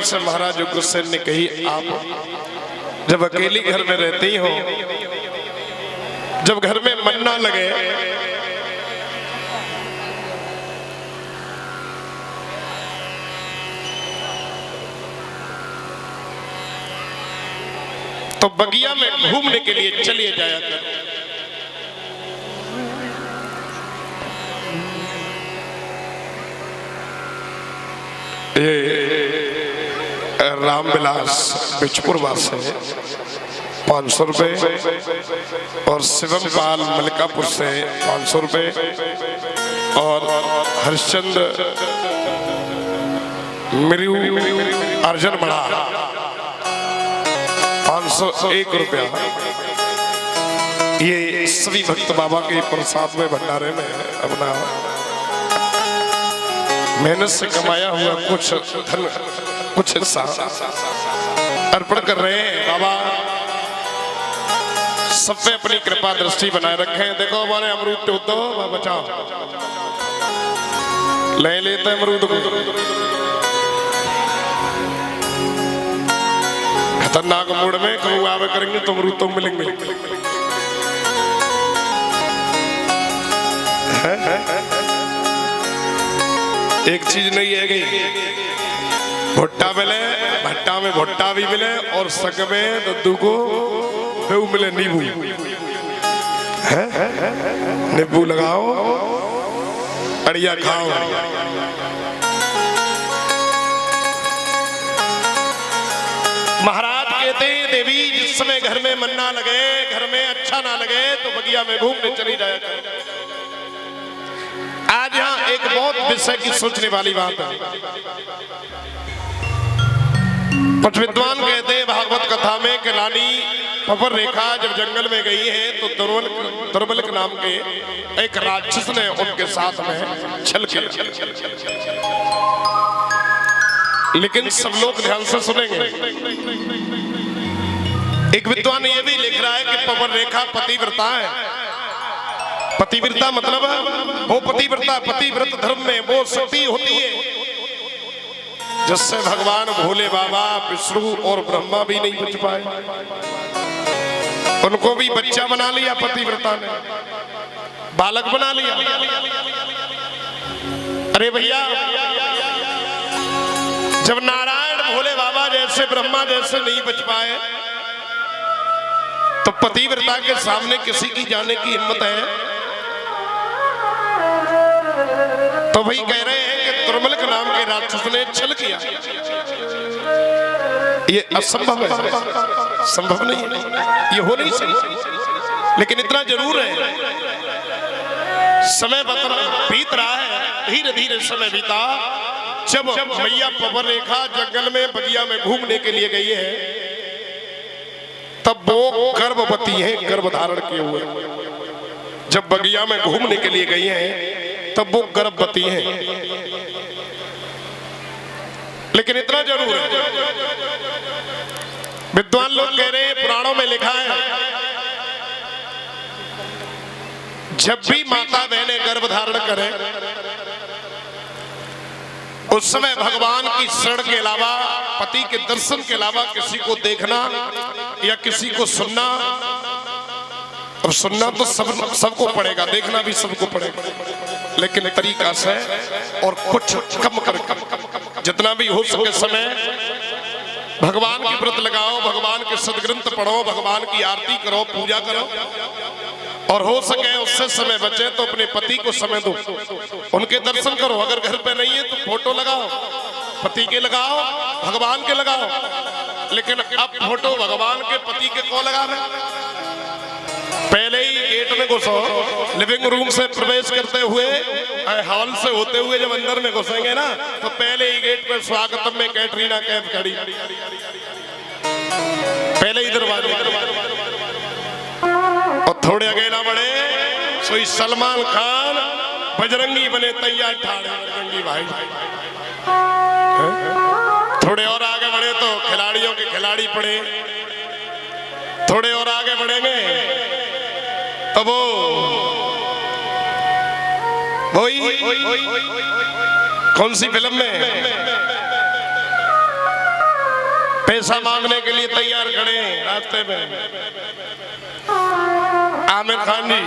से महाराज उग्रसेन ने कही, आप जब अकेली घर में रहती हो, जब घर में मन ना लगे, तो बगिया में घूमने के लिए चलिए जाया करो। रामविलास बिचपुर वासे 500 रुपए और शिवम पाल मलिकापुर से 500 रुपए और हरिश्चंद्र मिरु अर्जुन बड़ा 501 रुपया। ये सभी भक्त बाबा के प्रसाद में भंडारे में अपना मेहनत से कमाया हुआ कुछ धन, कुछ हिस्सा अर्पण कर रहे हैं। बाबा सब पे अपनी कृपा दृष्टि बनाए रखें। देखो हमारे अमरूद तो बचाओ, ले लेते हैं अमरूद को। खतरनाक मूड में कहूँ आवे करेंगे तो अमरूद तो मिलेंगे। एक चीज नहीं है गई, भुट्टा मिले, भट्टा में भुट्टा भी मिले और सग में दद्दू को मिले नींबू है, नींबू लगाओ बढ़िया खाओ। महाराज कहते हैं, देवी जिस समय घर में मन ना लगे, घर में अच्छा ना लगे तो बगिया में घूमने चली जाया करो। आज यहाँ एक बहुत विषय की सोचने वाली बात है। कुछ विद्वान कहते हैं भागवत कथा में कि रानी पवर रेखा जब जंगल में गई है तो दुर्बल नाम के एक राक्षस ने उनके साथ में छल किया। लेकिन सब लोग ध्यान से सुनेंगे। एक विद्वान ये भी लिख रहा है कि पवर रेखा पतिव्रता है। पतिव्रता मतलब वो पतिव्रता, पतिव्रत धर्म में वो सती होती है जिससे भगवान भोले बाबा, विष्णु और ब्रह्मा भी नहीं बच पाए। उनको भी बच्चा बना लिया पतिव्रता ने, बालक बना लिया। अरे भैया, जब नारायण भोले बाबा जैसे, ब्रह्मा जैसे नहीं बच पाए तो पतिव्रता के सामने किसी की जाने की हिम्मत है? तो भाई कह रहे हैं कि दुर्बल के नाम के राक्षस ने छल किया। ये असंभव है, संभव नहीं है, ये हो नहीं सकता। लेकिन इतना जरूर है, समय बीत रहा है, धीरे धीरे समय बीता। जब मैया पवर रेखा जंगल में बगिया में घूमने के लिए गई है तब वो गर्भवती है, गर्भ धारण किए हुए। जब बगिया में घूमने के लिए गई है तब वो गर्भवती है। लेकिन इतना जरूर है, विद्वान लोग कह रहे हैं, पुराणों में लिखा है, जब भी माता बहनें गर्भ धारण करें उस समय भगवान की शरण के अलावा, पति के दर्शन के अलावा किसी को देखना या किसी को सुनना, अब सुनना तो सबको पड़ेगा, देखना भी सबको पड़ेगा, लेकिन तरीका से और कुछ कम कर जितना भी हो सके समय भगवान की व्रत लगाओ, भगवान के सदग्रंथ पढ़ो, भगवान की आरती करो, पूजा करो, और हो सके उससे समय बचे तो अपने पति को समय दो, उनके दर्शन करो। अगर घर पे नहीं है तो फोटो लगाओ, पति के लगाओ, भगवान के लगाओ। लेकिन अब फोटो भगवान के, पति के को लगा रहे? पहले ही गेट में घुसो, लिविंग रूम से प्रवेश करते हुए, हॉल से होते हुए जब अंदर में घुसेंगे ना तो पहले ही गेट पर स्वागतम में कैटरीना कैफ खड़ी, पहले ही दरवाजे। और थोड़े आगे ना बढ़े सोई सलमान खान बजरंगी बने तैयार ठाड़े, बजरंगी भाई। थोड़े और आगे बढ़े तो खिलाड़ियों के खिलाड़ी पड़े, थोड़े और आगे बढ़ेंगे तो वही कौन सी फिल्म में पैसा मांगने के लिए तैयार खड़े हैं रास्ते में। आमिर खान जी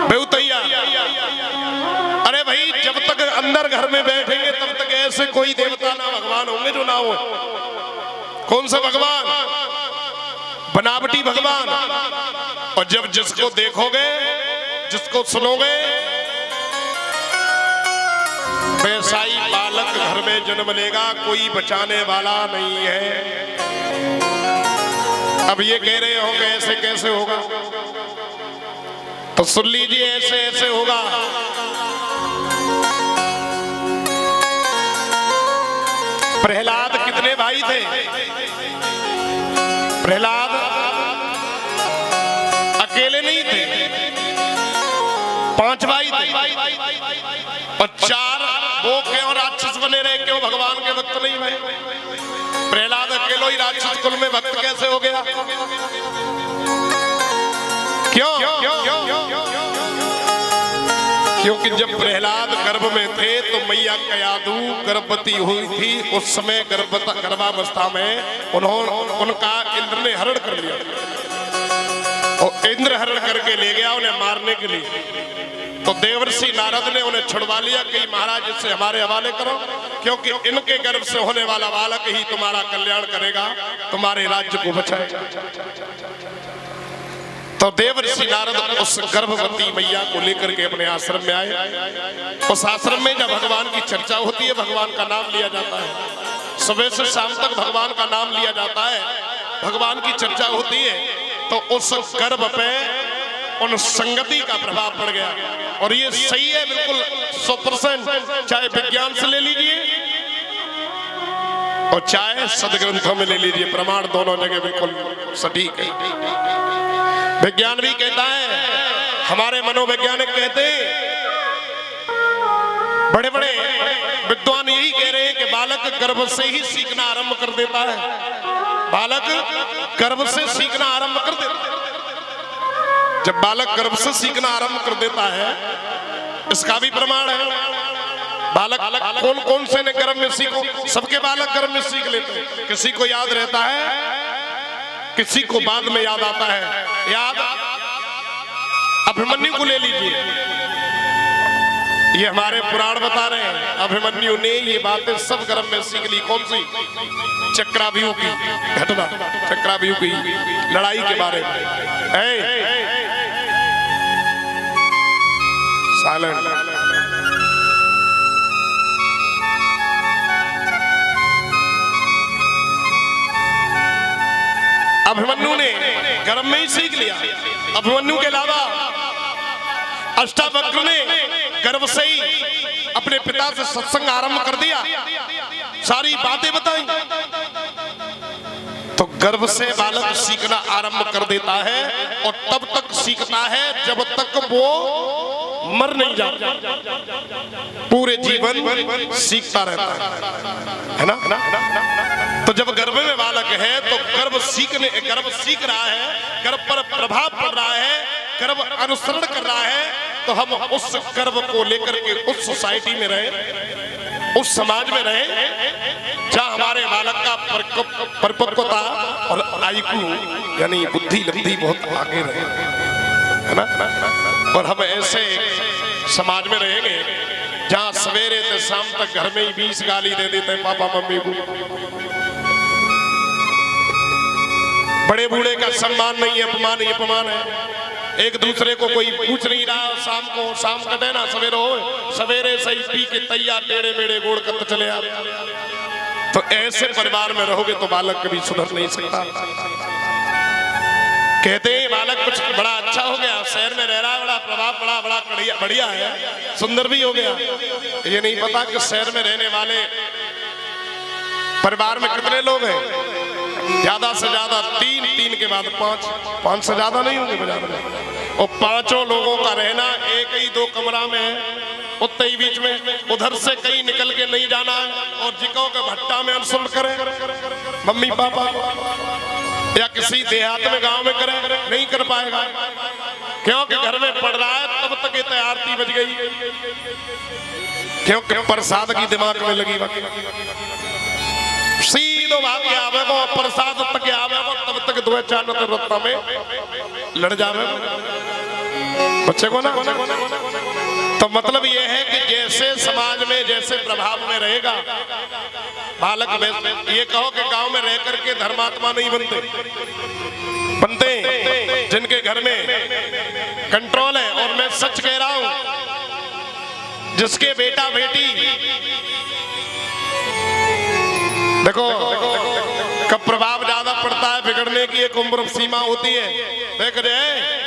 बहुत तैयार। अरे भाई जब तक अंदर घर में बैठेंगे तब तक ऐसे कोई देवता ना भगवान होंगे जो ना हो। कौन सा भगवान? बनावटी भगवान। और जब जिसको देखोगे, जिसको सुनोगे, वैसा ही बालक घर में जन्म लेगा, कोई बचाने वाला नहीं है। अब ये कह रहे होंगे ऐसे कैसे होगा, तो सुन लीजिए ऐसे ऐसे होगा। प्रहलाद कितने भाई थे? प्रहलाद अकेले नहीं थे, 5 भाई थे और 4 वो क्यों राक्षस बने रहे, क्यों भगवान के भक्त नहीं हुए? प्रहलाद अकेलो ही राक्षस कुल में भक्त कैसे हो गया? क्यों? क्योंकि जब प्रहलाद गर्भ में थे तो मैया कयादू गर्भवती हुई थी। उस समय गर्भावस्था में उनका इंद्र ने हरण कर लिया और इंद्र हरण करके ले गया उन्हें मारने के लिए। तो देवर्षि नारद ने उन्हें छुड़वा लिया कि महाराज इससे हमारे हवाले करो, क्योंकि इनके गर्भ से होने वाला बालक ही तुम्हारा कल्याण करेगा, तुम्हारे राज्य को बचाएगा। तो देवर्षि नारद उस गर्भवती मैया को लेकर के अपने आश्रम में आए। उस आश्रम में जब भगवान की चर्चा होती है, भगवान का नाम लिया जाता है, सुबह से शाम तक भगवान का नाम लिया जाता है, भगवान की चर्चा होती है, तो उस गर्भ पे उन संगति का प्रभाव पड़ गया। और ये सही है बिल्कुल 100%, चाहे विज्ञान से ले लीजिए और चाहे सदग्रंथों में ले लीजिए, प्रमाण दोनों जगह बिल्कुल सटीक है। विज्ञान भी कहता है, हमारे मनोवैज्ञानिक कहते हैं, बड़े बड़े विद्वान यही कह रहे हैं कि बालक गर्भ से ही सीखना आरंभ कर देता है। बालक गर्भ से सीखना आरंभ कर देता है। जब बालक गर्भ से सीखना आरंभ कर देता है, इसका भी प्रमाण है। बालक कौन कौन से ने गर्भ में सीखो? सबके बालक गर्भ में सीख लेते हैं। किसी को याद रहता है, किसी को बाद में याद आता है। याद अभिमन्यु को ले लीजिए, ये हमारे पुराण बता रहे हैं, अभिमन्यु ने ये बातें सब गर्भ में सीख ली। कौन सी? चक्रव्यूह की घटना, चक्रव्यूह की लड़ाई के बारे में। साइलेंट। अभिमन्यु ने गर्भ में ही सीख लिया। अभिमन्यु के अलावा अष्टावक्र ने गर्भ से ही अपने पिता से सत्संग आरंभ कर दिया, सारी बातें बताई। तो गर्भ से बालक सीखना आरंभ कर देता है और तब तक सीखता है जब तक वो मर नहीं जाता, पूरे जीवन सीखता रहता है ना? तो जब गर्भ में बालक है तो गर्भ सीख रहा है, गर्भ पर प्रभाव पड़ रहा है, गर्भ अनुसरण कर रहा है। तो हम उस गर्भ को लेकर के उस सोसाइटी में रहे, उस समाज में रहे जहाँ हमारे बालक का परिपक्वता और आईक्यू यानी बुद्धि लब्धि बहुत आगे रहे, है ना? और हम ऐसे समाज में रहेंगे जहाँ सवेरे से शाम तक घर में ही 20 गाली दे देते हैं पापा मम्मी को। बड़े बूढ़े का सम्मान नहीं है, अपमान ही अपमान है। एक दूसरे को कोई पूछ नहीं रहा। शाम कटे ना सवेरे हो, सवेरे से ही पी के तैयार टेढ़े मेढ़े गोड़ कर चले आप। तो ऐसे परिवार में रहोगे तो बालक कभी सुधर नहीं सकता। कहते हैं बालक कुछ बड़ा अच्छा हो गया, शहर में रह रहा है, बड़ा प्रभाव पड़ा, बड़ा बढ़िया है, सुंदर भी हो गया। ये नहीं पता कि शहर में रहने वाले परिवार में कितने लोग हैं। ज्यादा से ज्यादा 3 के बाद 5 से ज्यादा नहीं होंगे बाजार में। और 5 लोगों का रहना एक ही 2 कमरा में है, उतने ही बीच में, उधर से कहीं निकल के नहीं जाना है। और जिको के भट्टा में अनुसरण करें मम्मी पापा या किसी देहात में गांव में करें, नहीं कर पाएगा, क्योंकि घर में पढ़ रहा है तब तक ये आरती बज गई, क्योंकि प्रसाद की दिमाग में लगी। सीधो को भाग आवे को प्रसाद तक आवे को तब तक दो चार न रत्ता में लड़ जावे बच्चे को ना। तो मतलब ये है कि जैसे समाज में जैसे प्रभाव में रहेगा बालक में, ये कहो कि गांव में रह करके धर्मात्मा नहीं बनते जिनके घर में कंट्रोल है। और मैं सच कह रहा हूं, जिसके बेटा बेटी देखो कब प्रभाव ज्यादा पड़ता है, बिगड़ने की एक उम्र सीमा होती है। देख रहे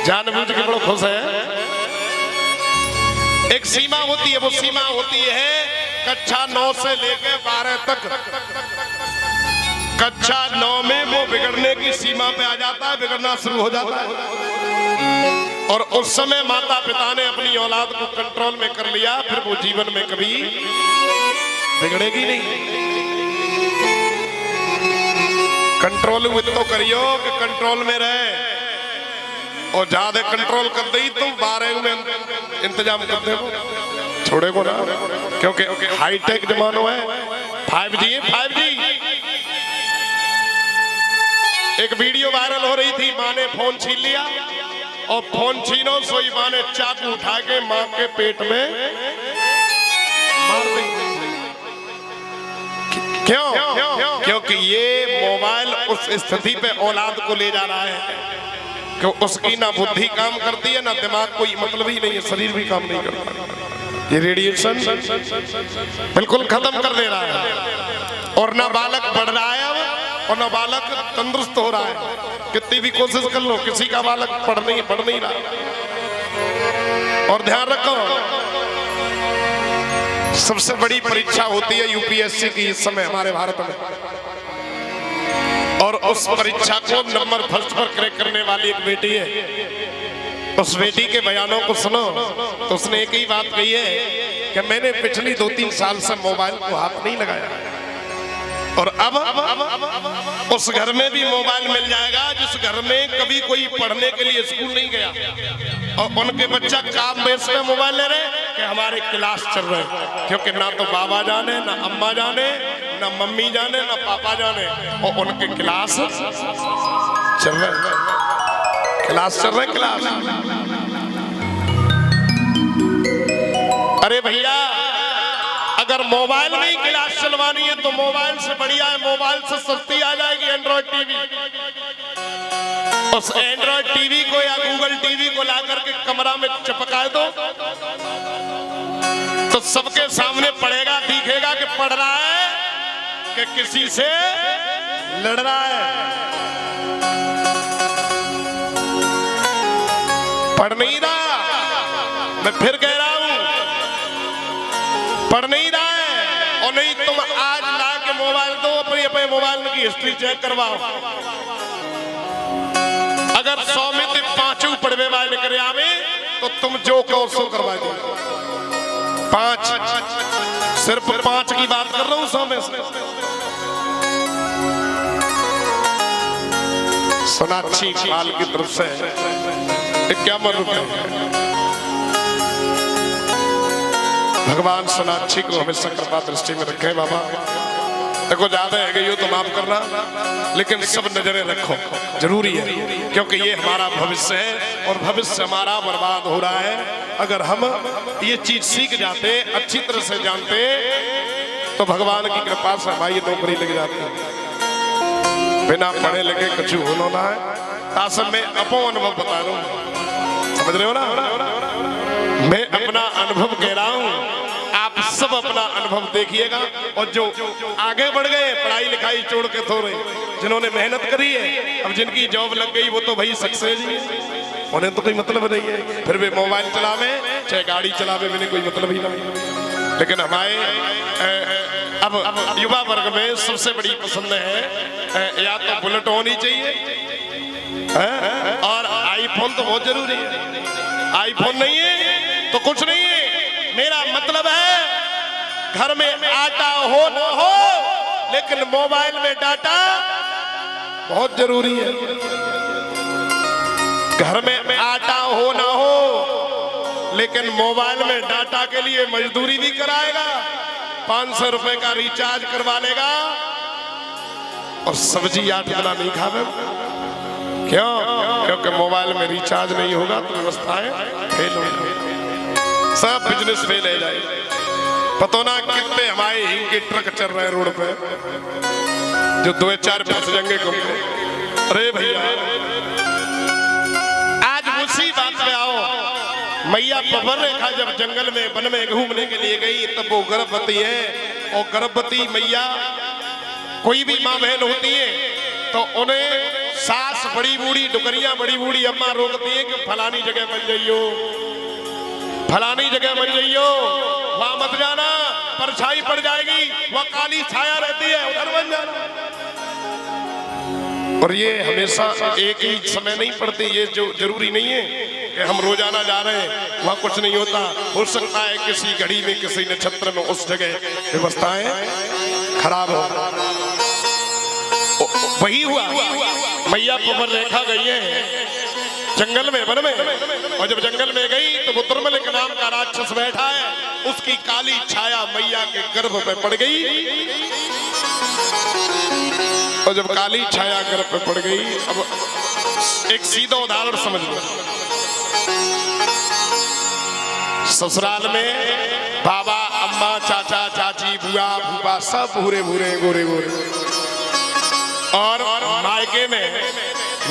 जानबूझ के बड़ो खुश है, एक सीमा होती है, वो सीमा होती है कक्षा 9 से लेकर 12 तक। कक्षा 9 में वो बिगड़ने की सीमा पे आ जाता है, बिगड़ना शुरू हो जाता है। और उस समय माता पिता ने अपनी औलाद को कंट्रोल में कर लिया, फिर वो जीवन में कभी बिगड़ेगी नहीं। कंट्रोल तो करियो कि कंट्रोल में रहे, और ज्यादा कंट्रोल कर दी तुम 12 में इंतजाम कर दे छोड़े को ना, क्योंकि हाईटेक जमानो है, 5G है 5G। एक वीडियो वायरल हो रही थी, माँ ने फोन छीन लिया और फोन छीनो सोई माँ ने चाकू उठा के माँ के पेट में मार दी। क्यों? क्योंकि ये मोबाइल उस स्थिति पे औलाद को ले जा रहा है कि उसकी ना बुद्धि काम करती है ना दिमाग, कोई मतलब ही नहीं है, शरीर भी काम नहीं करता। ये रेडिएशन बिल्कुल खत्म कर दे रहा है। और ना बालक बढ़ रहा है और ना बालक तंदुरुस्त हो रहा है। कितनी भी कोशिश कर लो, किसी का बालक बढ़ नहीं रहा। और ध्यान रखो, सबसे बड़ी परीक्षा होती है यूपीएससी की इस समय हमारे भारत में, और उस परीक्षा को नंबर फर्स्ट पर क्रैक करने वाली एक बेटी है। उस बेटी के बयानों को सुनो तो उसने एक ही बात कही है कि मैंने पिछली 2-3 साल से मोबाइल को हाथ नहीं लगाया, और अब उस घर में भी मोबाइल मिल जाएगा जिस घर में कभी कोई पढ़ने के लिए स्कूल नहीं गया, और उनके बच्चा काम बेस में मोबाइल ले रहे कि हमारे क्लास चल रहे हैं। क्योंकि ना तो बाबा जाने, ना अम्मा जाने, ना मम्मी जाने, ना पापा जाने, और उनके क्लास चल रहे हैं, क्लास चल रहे हैं, क्लास। अरे भैया, अगर मोबाइल में ही क्लास चलवानी है तो मोबाइल से बढ़िया है, मोबाइल से सस्ती आ जाएगी एंड्रॉइड टीवी। उस एंड्रॉइड टीवी को या गूगल टीवी को ला करके कमरा में चिपका दो तो सबके सामने पढ़ेगा, दिखेगा कि पढ़ रहा है कि किसी से लड़ रहा है। पढ़ नहीं रहा, मैं फिर कह रहा हूं, पढ़ नहीं रहा है। और नहीं तुम आज ला के मोबाइल दो, अपने मोबाइल की हिस्ट्री चेक करवाओ। अगर 100 में 5 पढ़वे वाले करे आवे तो तुम जो कहो सो करवा दो। 5, सिर्फ 5 की बात कर रहा हूं 100 में से। सोनाक्षी पाल की तरफ से 51 रुपए। भगवान सोनाक्षी को हमेशा कृपा दृष्टि में रखे बाबा। देखो ज्यादा है गई हो तो माफ करना, लेकिन सब नजरें रखो, जरूरी है, क्योंकि ये हमारा भविष्य है और भविष्य हमारा बर्बाद हो रहा है। अगर हम ये चीज सीख जाते, अच्छी तरह से जानते, तो भगवान की कृपा से हमारी नौकरी लग जाती। बिना पढ़े लिखे कुछ होना है। तासम में अपो अनुभव बता रहा हूं, समझ रहे हो ना? मैं अपना अनुभव कह रहा हूं, आप सब अपना अनुभव देखिएगा। और जो आगे बढ़ गए, पढ़ाई लिखाई छोड़ के थोड़े, जिन्होंने मेहनत करी है, अब जिनकी जॉब लग गई वो तो भाई सक्सेस ही है, उन्हें तो कोई मतलब नहीं है। फिर भी मोबाइल चलावे चाहे गाड़ी चलावे, मैंने कोई मतलब ही नहीं। लेकिन हमारे अब युवा वर्ग में सबसे बड़ी पसंद है या तो बुलेट होनी चाहिए और आईफोन तो बहुत जरूरी है। आईफोन नहीं है तो कुछ नहीं है। मेरा मतलब है घर में आटा हो न हो, लेकिन मोबाइल में डाटा बहुत जरूरी है। घर में आटा हो न हो, लेकिन मोबाइल में डाटा के लिए मजदूरी भी कराएगा, 500 रुपए का रिचार्ज करवा लेगा और सब्जी 8 दिन नहीं खावे। क्यों? क्योंकि मोबाइल में रिचार्ज नहीं होगा तो व्यवस्थाएं फेल होंगी, सब बिजनेस फेल हो जाएगा। पता ना कितने हमारे हिंग के ट्रक चल रहे हैं रोड पे जो 2-4 फंस जाएंगे घूमने। अरे भैया आज उसी बात पे आओ। मैया पवर रेखा जब जंगल में वन में घूमने के लिए गई तब वो गर्भवती है, और गर्भवती मैया कोई भी माँ बहन होती है तो उन्हें सास बड़ी बूढ़ी डुकरिया बड़ी बूढ़ी अम्मा रोकती है कि फलानी जगह बन जाइयो, फलानी जगह बन जाइयो, वहां मत जाना, परछाई पड़ जाएगी, वह काली छाया रहती है, उधर बन जाना। और ये हमेशा एक ही समय नहीं पड़ती, ये जो जरूरी नहीं है कि हम रोजाना जा रहे हैं वहां कुछ नहीं होता। हो सकता है किसी घड़ी में किसी नक्षत्र में उस जगह व्यवस्थाएं खराब हो। वही हुआ, मैया पवन रेखा गई है जंगल में वन में, और जब जंगल में गई तो वो दुर्मलिक नाम का राक्षस बैठा है, उसकी काली छाया मैया के गर्भ पे पड़ गई। और जब काली छाया गर्भ पे पड़ गई, अब एक सीधा उदाहरण समझ लो। ससुराल में बाबा अम्मा चाचा चाची बुआ फूफा सब भूरे भूरे गोरे गोरे, और मायके में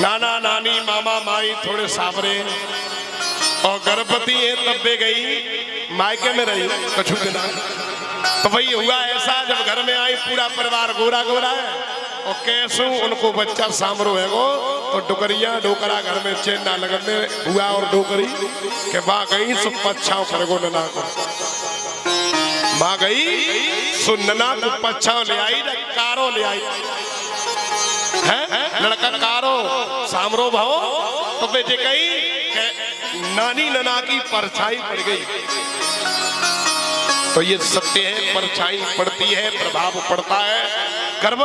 नाना नानी मामा माई थोड़े सावरे, और गर्भवती है तब भी गई मायके में रही कछु दिन। तो वही हुआ ऐसा, जब घर में आई पूरा परिवार गोरा गोरा है, और कैसू उनको बच्चा सामरो है वो, तो डुकरिया डोकरा घर में चैन ना लगने हुआ, और डोकरी के माँ गई सो पच्छाओं पर गो नना को, माँ गई सो नना को पच्छाओं ले आई, कारो ले आई है, लड़का कारो सामरो भाव, तो बेटे कही नानी नना की परछाई पड़ गई। तो ये सत्य है, परछाई पड़ती है, प्रभाव पड़ता है, गर्भ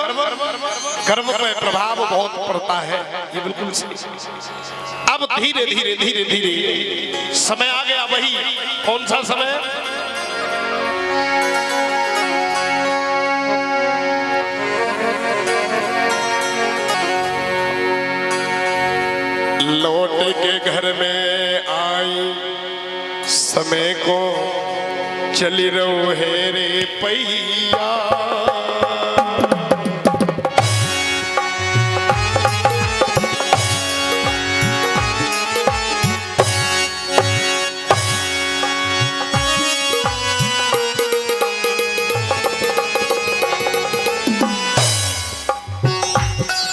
पे प्रभाव बहुत पड़ता है, ये बिल्कुल सही। अब धीरे धीरे धीरे धीरे समय आ गया, वही कौन सा समय? लौट के घर में आई समय को चली रहो है रे पैया,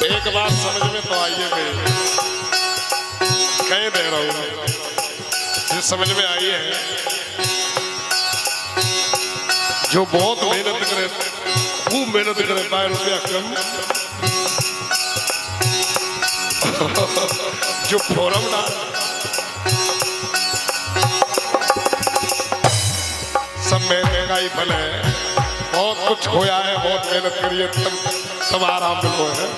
एक बात समझ में तो आइए, मैं कह दे रहा हूं जो समझ में आई है, जो बहुत मेहनत करे खूब मेहनत करे पाए रुपया कम, जो फोरम डाल सब मेहनत का ही फल है। बहुत कुछ खोया है, बहुत मेहनत करी है, तब आराम मिलो है।